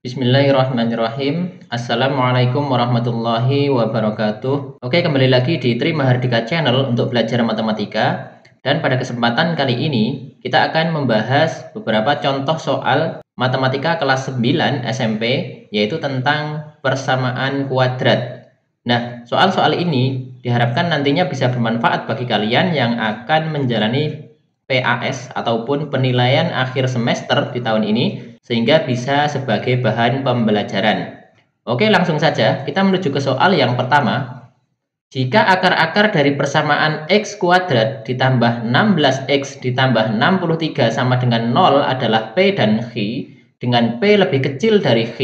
Bismillahirrahmanirrahim. Assalamualaikum warahmatullahi wabarakatuh. Oke, kembali lagi di Tri Mahardika Channel untuk belajar matematika. Dan pada kesempatan kali ini, kita akan membahas beberapa contoh soal matematika kelas 9 SMP, yaitu tentang persamaan kuadrat. Nah, soal-soal ini diharapkan nantinya bisa bermanfaat bagi kalian yang akan menjalani PAS ataupun penilaian akhir semester di tahun ini, sehingga bisa sebagai bahan pembelajaran. Oke, langsung saja kita menuju ke soal yang pertama. Jika akar-akar dari persamaan x kuadrat ditambah 16x ditambah 63 sama dengan 0 adalah P dan Q, dengan P lebih kecil dari Q,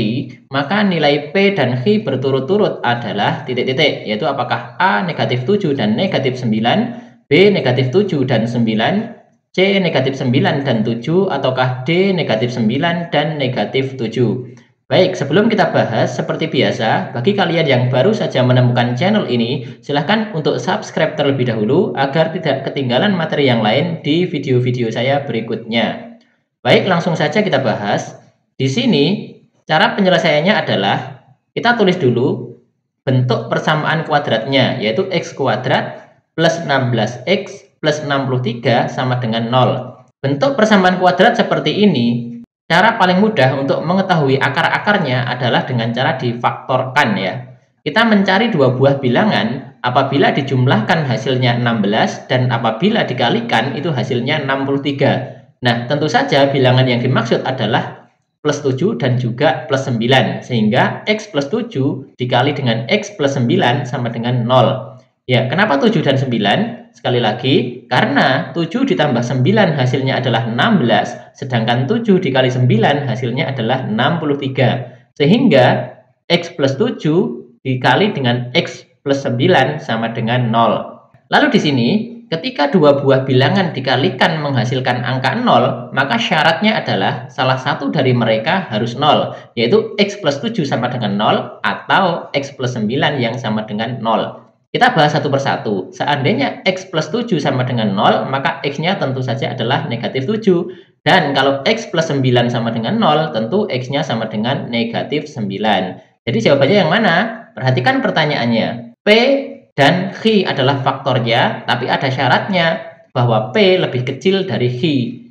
maka nilai P dan Q berturut-turut adalah titik-titik, yaitu apakah A negatif 7 dan negatif 9, B negatif 7 dan 9, C negatif 9 dan 7, ataukah D negatif 9 dan negatif 7. Baik, sebelum kita bahas, seperti biasa, bagi kalian yang baru saja menemukan channel ini, silahkan untuk subscribe terlebih dahulu agar tidak ketinggalan materi yang lain di video-video saya berikutnya. Baik, langsung saja kita bahas. Di sini, cara penyelesaiannya adalah, kita tulis dulu bentuk persamaan kuadratnya, yaitu x kuadrat plus 16x plus 63 sama dengan 0. Bentuk persamaan kuadrat seperti ini, cara paling mudah untuk mengetahui akar-akarnya adalah dengan cara difaktorkan ya. Kita mencari dua buah bilangan, apabila dijumlahkan hasilnya 16 dan apabila dikalikan itu hasilnya 63. Nah, tentu saja bilangan yang dimaksud adalah plus 7 dan juga plus 9, sehingga x plus 7 dikali dengan x plus 9 sama dengan 0. Ya, kenapa 7 dan 9? Sekali lagi, karena 7 ditambah 9 hasilnya adalah 16, sedangkan 7 dikali 9 hasilnya adalah 63. Sehingga x plus 7 dikali dengan x plus 9 sama dengan 0. Lalu di sini, ketika dua buah bilangan dikalikan menghasilkan angka 0, maka syaratnya adalah salah satu dari mereka harus 0, yaitu x plus 7 sama dengan 0 atau x plus 9 yang sama dengan 0. Kita bahas satu persatu. Seandainya x plus 7 sama dengan 0, maka x-nya tentu saja adalah negatif 7. Dan kalau x plus 9 sama dengan 0, tentu x-nya sama dengan negatif 9. Jadi jawabannya yang mana? Perhatikan pertanyaannya. P dan Q adalah faktornya, tapi ada syaratnya bahwa P lebih kecil dari Q.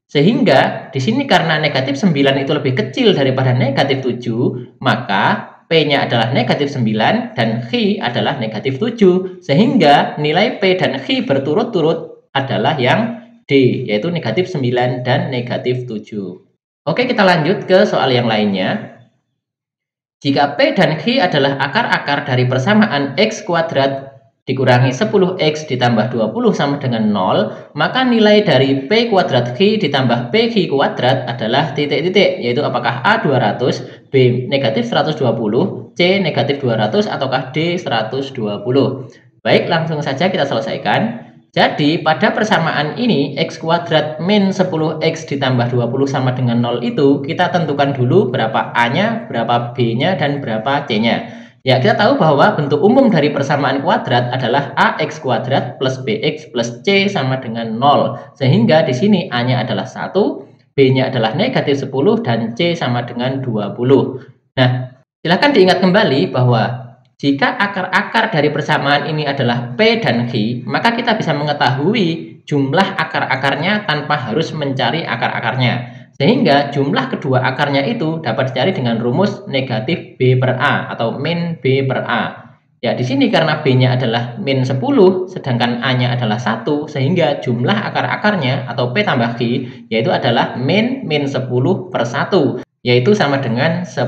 Sehingga di sini karena negatif 9 itu lebih kecil daripada negatif 7, maka P-nya adalah negatif 9 dan Q adalah negatif 7. Sehingga nilai P dan Q berturut-turut adalah yang D, yaitu negatif 9 dan negatif 7. Oke, kita lanjut ke soal yang lainnya. Jika P dan Q adalah akar-akar dari persamaan x kuadrat dikurangi 10x ditambah 20 sama dengan 0, maka nilai dari P kuadrat Q ditambah PQ kuadrat adalah titik-titik, yaitu apakah A 200, B negatif 120, C negatif 200, ataukah D 120. Baik, langsung saja kita selesaikan. Jadi pada persamaan ini x kuadrat min 10x ditambah 20 sama dengan 0 itu kita tentukan dulu berapa A-nya, berapa B-nya, dan berapa C-nya. Ya, kita tahu bahwa bentuk umum dari persamaan kuadrat adalah AX kuadrat plus BX plus C sama dengan 0. Sehingga di sini A-nya adalah 1, B-nya adalah negatif 10, dan C sama dengan 20. Nah, silakan diingat kembali bahwa jika akar-akar dari persamaan ini adalah P dan Q, maka kita bisa mengetahui jumlah akar-akarnya tanpa harus mencari akar-akarnya. Sehingga jumlah kedua akarnya itu dapat dicari dengan rumus negatif B per A atau min B per A. Ya, di sini karena B-nya adalah min 10, sedangkan A-nya adalah 1, sehingga jumlah akar-akarnya atau P tambah Q yaitu adalah min 10 per 1, yaitu sama dengan 10.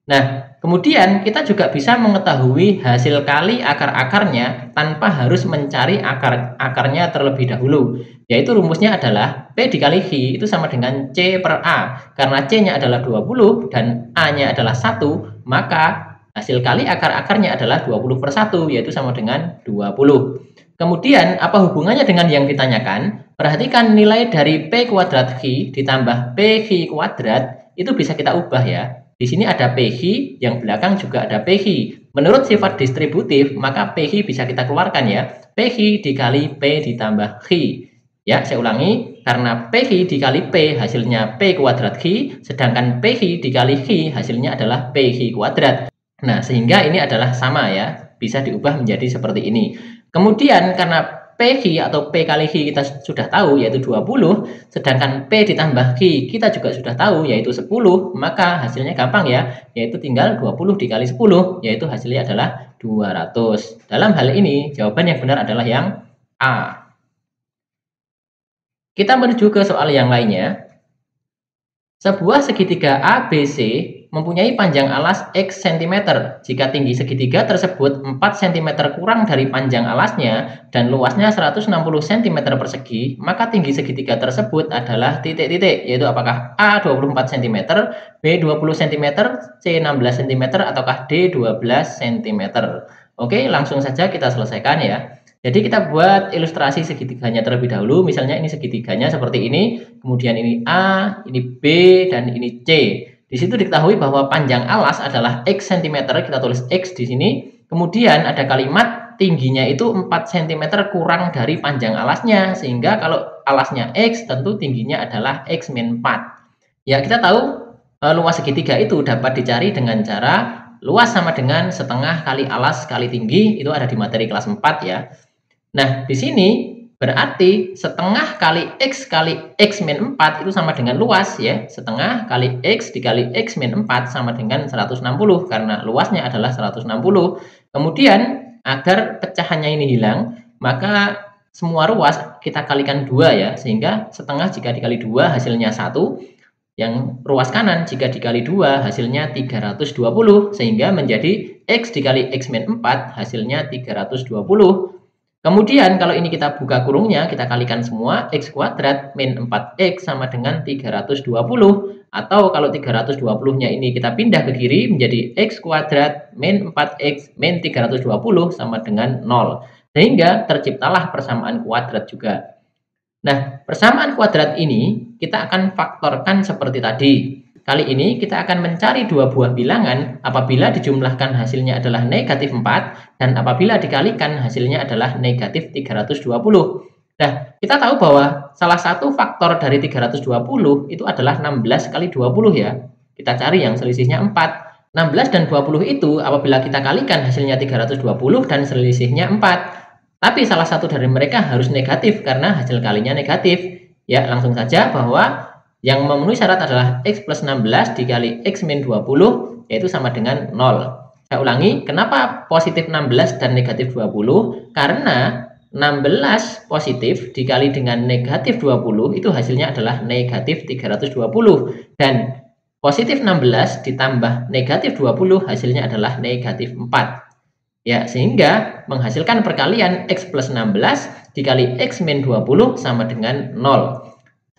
Nah, kemudian kita juga bisa mengetahui hasil kali akar-akarnya tanpa harus mencari akar-akarnya terlebih dahulu. Yaitu rumusnya adalah P dikali Q itu sama dengan C per A. Karena C-nya adalah 20 dan A-nya adalah 1, maka hasil kali akar-akarnya adalah 20 per 1, yaitu sama dengan 20. Kemudian, apa hubungannya dengan yang ditanyakan? Perhatikan nilai dari P kuadrat Q ditambah PQ kuadrat, itu bisa kita ubah ya. Di sini ada PQ, yang belakang juga ada PQ. Menurut sifat distributif, maka PQ bisa kita keluarkan ya. PQ dikali P ditambah Q. Ya, saya ulangi. Karena PI dikali P hasilnya P kuadrat Q, sedangkan PI dikali Q hasilnya adalah PQ kuadrat. Nah, sehingga ini adalah sama ya, bisa diubah menjadi seperti ini. Kemudian karena PQ atau P kali Q kita sudah tahu yaitu 20, sedangkan P ditambah Q kita juga sudah tahu yaitu 10, maka hasilnya gampang ya, yaitu tinggal 20 dikali 10, yaitu hasilnya adalah 200. Dalam hal ini, jawaban yang benar adalah yang A. Kita menuju ke soal yang lainnya. Sebuah segitiga ABC mempunyai panjang alas X cm. Jika tinggi segitiga tersebut 4 cm kurang dari panjang alasnya dan luasnya 160 cm persegi, maka tinggi segitiga tersebut adalah titik-titik, yaitu apakah A 24 cm, B 20 cm, C 16 cm, ataukah D 12 cm. Oke, langsung saja kita selesaikan ya. Jadi kita buat ilustrasi segitiganya terlebih dahulu. Misalnya ini segitiganya seperti ini, kemudian ini A, ini B, dan ini C. Di situ diketahui bahwa panjang alas adalah X cm, kita tulis X di sini. Kemudian ada kalimat tingginya itu 4 cm kurang dari panjang alasnya, sehingga kalau alasnya X tentu tingginya adalah X min 4. Ya, kita tahu luas segitiga itu dapat dicari dengan cara luas sama dengan setengah kali alas kali tinggi, itu ada di materi kelas 4 ya. Nah, di sini berarti setengah kali X min 4 itu sama dengan luas ya. Setengah kali X dikali X min 4 sama dengan 160 karena luasnya adalah 160. Kemudian agar pecahannya ini hilang, maka semua ruas kita kalikan 2 ya. Sehingga setengah jika dikali 2 hasilnya 1. Yang ruas kanan jika dikali 2 hasilnya 320. Sehingga menjadi X dikali X min 4 hasilnya 320. Kemudian kalau ini kita buka kurungnya, kita kalikan semua, X kuadrat min 4X sama dengan 320. Atau kalau 320-nya ini kita pindah ke kiri menjadi X kuadrat min 4X min 320 sama dengan 0. Sehingga terciptalah persamaan kuadrat juga. Nah, persamaan kuadrat ini kita akan faktorkan seperti tadi. Kali ini kita akan mencari dua buah bilangan apabila dijumlahkan hasilnya adalah negatif 4 dan apabila dikalikan hasilnya adalah negatif 320. Nah, kita tahu bahwa salah satu faktor dari 320 itu adalah 16 kali 20 ya. Kita cari yang selisihnya 4. 16 dan 20 itu apabila kita kalikan hasilnya 320 dan selisihnya 4. Tapi salah satu dari mereka harus negatif karena hasil kalinya negatif. Ya, langsung saja bahwa yang memenuhi syarat adalah X plus 16 dikali X min 20, yaitu sama dengan 0. Saya ulangi, kenapa positif 16 dan negatif 20? Karena 16 positif dikali dengan negatif 20, itu hasilnya adalah negatif 320. Dan positif 16 ditambah negatif 20, hasilnya adalah negatif 4. Ya, sehingga menghasilkan perkalian X plus 16 dikali X min 20 sama dengan 0.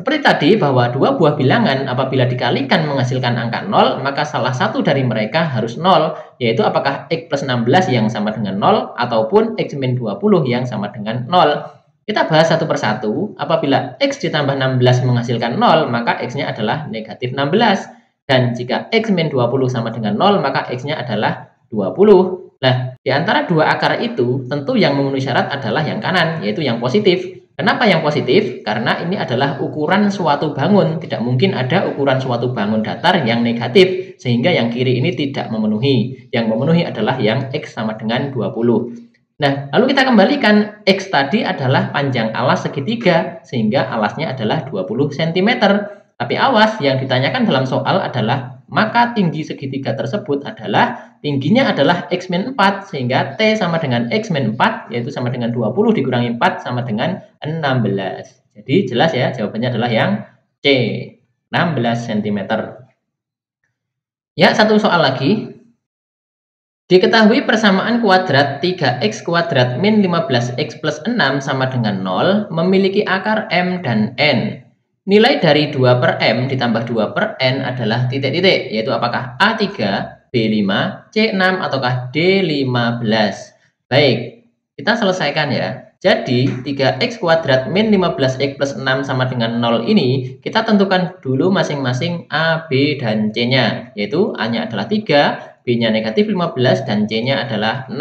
Seperti tadi bahwa dua buah bilangan apabila dikalikan menghasilkan angka 0, maka salah satu dari mereka harus 0, yaitu apakah X plus 16 yang sama dengan 0 ataupun X min 20 yang sama dengan 0. Kita bahas satu persatu. Apabila X ditambah 16 menghasilkan 0, maka X-nya adalah negatif 16. Dan jika X min 20 sama dengan 0, maka X-nya adalah 20. Nah, di antara dua akar itu, tentu yang memenuhi syarat adalah yang kanan, yaitu yang positif. Kenapa yang positif? Karena ini adalah ukuran suatu bangun. Tidak mungkin ada ukuran suatu bangun datar yang negatif, sehingga yang kiri ini tidak memenuhi. Yang memenuhi adalah yang X sama dengan 20. Nah, lalu kita kembalikan X tadi adalah panjang alas segitiga, sehingga alasnya adalah 20 cm. Tapi awas, yang ditanyakan dalam soal adalah maka tinggi segitiga tersebut adalah tingginya adalah X min 4, sehingga T sama dengan X min 4, yaitu sama dengan 20 dikurangi 4 sama dengan 16. Jadi jelas ya, jawabannya adalah yang C, 16 cm. Ya, satu soal lagi. Diketahui persamaan kuadrat 3X kuadrat min 15X plus 6 sama dengan 0 memiliki akar M dan N. Nilai dari 2 per M ditambah 2 per N adalah titik-titik, yaitu apakah A3, B5, C6, ataukah D15. Baik, kita selesaikan ya. Jadi, 3X kuadrat min 15X plus 6 sama dengan 0 ini, kita tentukan dulu masing-masing A, B, dan C-nya. Yaitu A-nya adalah 3, B-nya negatif 15, dan C-nya adalah 6.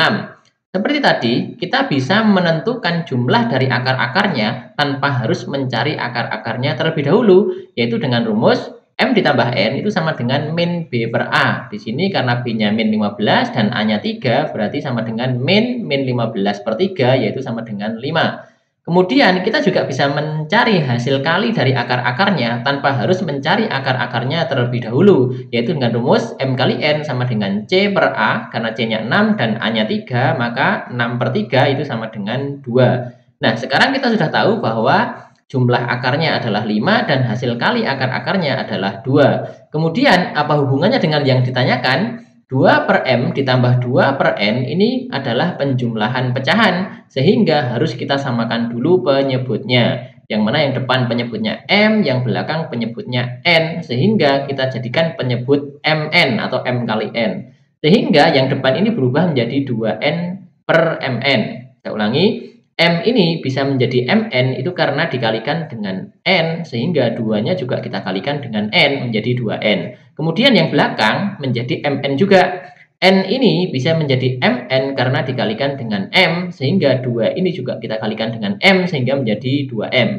Seperti tadi, kita bisa menentukan jumlah dari akar-akarnya tanpa harus mencari akar-akarnya terlebih dahulu, yaitu dengan rumus M ditambah N itu sama dengan min B per A. Di sini karena B-nya min 15 dan A-nya 3, berarti sama dengan min 15 per 3, yaitu sama dengan 5. Kemudian kita juga bisa mencari hasil kali dari akar-akarnya tanpa harus mencari akar-akarnya terlebih dahulu, yaitu dengan rumus M kali N sama dengan C per A, karena C-nya 6 dan A-nya 3, maka 6 per 3 itu sama dengan 2. Nah, sekarang kita sudah tahu bahwa jumlah akarnya adalah 5 dan hasil kali akar-akarnya adalah 2. Kemudian, apa hubungannya dengan yang ditanyakan? 2 per M ditambah 2 per N ini adalah penjumlahan pecahan, sehingga harus kita samakan dulu penyebutnya. Yang mana yang depan penyebutnya M, yang belakang penyebutnya N, sehingga kita jadikan penyebut MN atau M kali N. Sehingga yang depan ini berubah menjadi 2N per MN. Saya ulangi, M ini bisa menjadi MN itu karena dikalikan dengan N, sehingga 2-nya juga kita kalikan dengan N menjadi 2N. Kemudian yang belakang menjadi MN juga. N ini bisa menjadi MN karena dikalikan dengan M, sehingga 2 ini juga kita kalikan dengan M, sehingga menjadi 2M.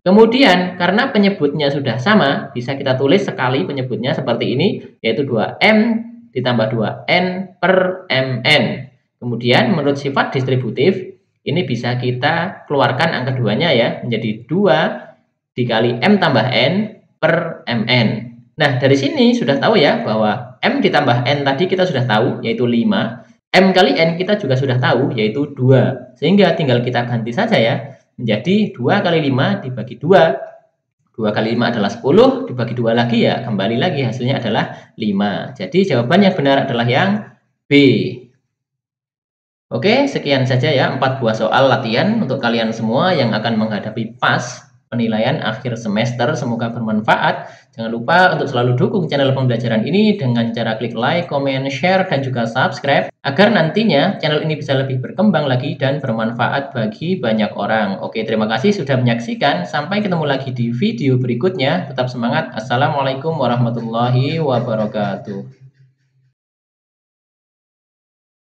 Kemudian, karena penyebutnya sudah sama, bisa kita tulis sekali penyebutnya seperti ini, yaitu 2M ditambah 2N per MN. Kemudian, menurut sifat distributif, ini bisa kita keluarkan angka 2-nya ya, menjadi 2 dikali M tambah N per MN. Nah, dari sini sudah tahu ya bahwa M ditambah N tadi kita sudah tahu, yaitu 5. M kali N kita juga sudah tahu, yaitu 2. Sehingga tinggal kita ganti saja ya, menjadi 2 kali 5 dibagi 2. 2 kali 5 adalah 10, dibagi 2 lagi ya, kembali lagi hasilnya adalah 5. Jadi jawaban yang benar adalah yang B. Oke, sekian saja ya 4 buah soal latihan untuk kalian semua yang akan menghadapi PAS penilaian akhir semester. Semoga bermanfaat. Jangan lupa untuk selalu dukung channel pembelajaran ini dengan cara klik like, comment, share, dan juga subscribe agar nantinya channel ini bisa lebih berkembang lagi dan bermanfaat bagi banyak orang. Oke, terima kasih sudah menyaksikan. Sampai ketemu lagi di video berikutnya. Tetap semangat. Assalamualaikum warahmatullahi wabarakatuh.